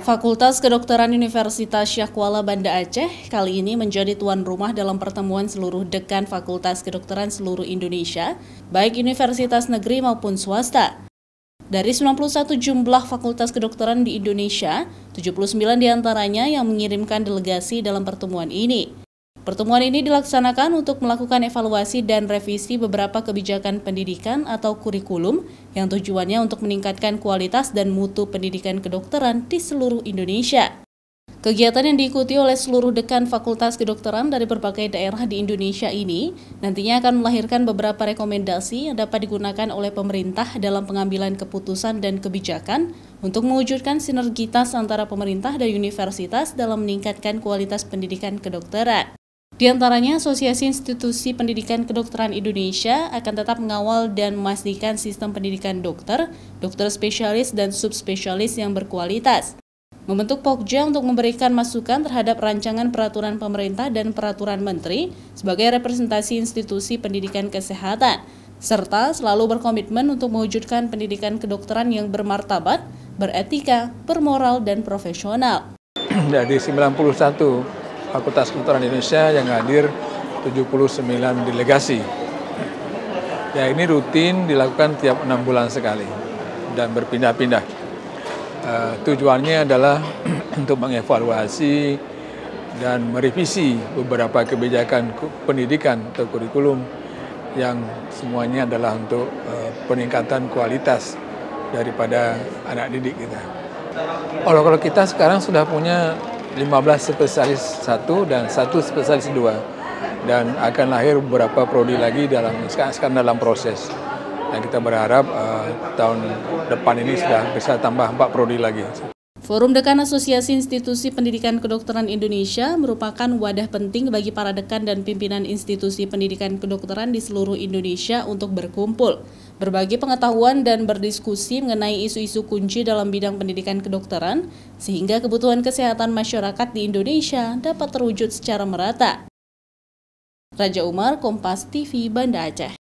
Fakultas Kedokteran Universitas Syah Kuala Banda Aceh kali ini menjadi tuan rumah dalam pertemuan seluruh dekan Fakultas Kedokteran seluruh Indonesia, baik universitas negeri maupun swasta. Dari 91 jumlah fakultas kedokteran di Indonesia, 79 diantaranya yang mengirimkan delegasi dalam pertemuan ini. Pertemuan ini dilaksanakan untuk melakukan evaluasi dan revisi beberapa kebijakan pendidikan atau kurikulum yang tujuannya untuk meningkatkan kualitas dan mutu pendidikan kedokteran di seluruh Indonesia. Kegiatan yang diikuti oleh seluruh dekan fakultas kedokteran dari berbagai daerah di Indonesia ini nantinya akan melahirkan beberapa rekomendasi yang dapat digunakan oleh pemerintah dalam pengambilan keputusan dan kebijakan untuk mewujudkan sinergitas antara pemerintah dan universitas dalam meningkatkan kualitas pendidikan kedokteran. Di antaranya, Asosiasi Institusi Pendidikan Kedokteran Indonesia akan tetap mengawal dan memastikan sistem pendidikan dokter, dokter spesialis, dan subspesialis yang berkualitas. Membentuk Pokja untuk memberikan masukan terhadap rancangan peraturan pemerintah dan peraturan menteri sebagai representasi institusi pendidikan kesehatan, serta selalu berkomitmen untuk mewujudkan pendidikan kedokteran yang bermartabat, beretika, bermoral, dan profesional. Dari 91 Fakultas Kedokteran Indonesia yang hadir 79 delegasi. Ya, ini rutin dilakukan tiap 6 bulan sekali dan berpindah-pindah. Tujuannya adalah untuk mengevaluasi dan merevisi beberapa kebijakan pendidikan atau kurikulum yang semuanya adalah untuk peningkatan kualitas daripada anak didik kita. Kalau kita sekarang sudah punya 15 spesialis 1 dan 1 spesialis 2 dan akan lahir beberapa prodi lagi sekarang dalam proses. Dan kita berharap tahun depan ini sudah bisa tambah 4 prodi lagi. Forum Dekan Asosiasi Institusi Pendidikan Kedokteran Indonesia merupakan wadah penting bagi para dekan dan pimpinan institusi pendidikan kedokteran di seluruh Indonesia untuk berkumpul, berbagi pengetahuan dan berdiskusi mengenai isu-isu kunci dalam bidang pendidikan kedokteran, sehingga kebutuhan kesehatan masyarakat di Indonesia dapat terwujud secara merata. Raja Umar, Kompas TV, Banda Aceh.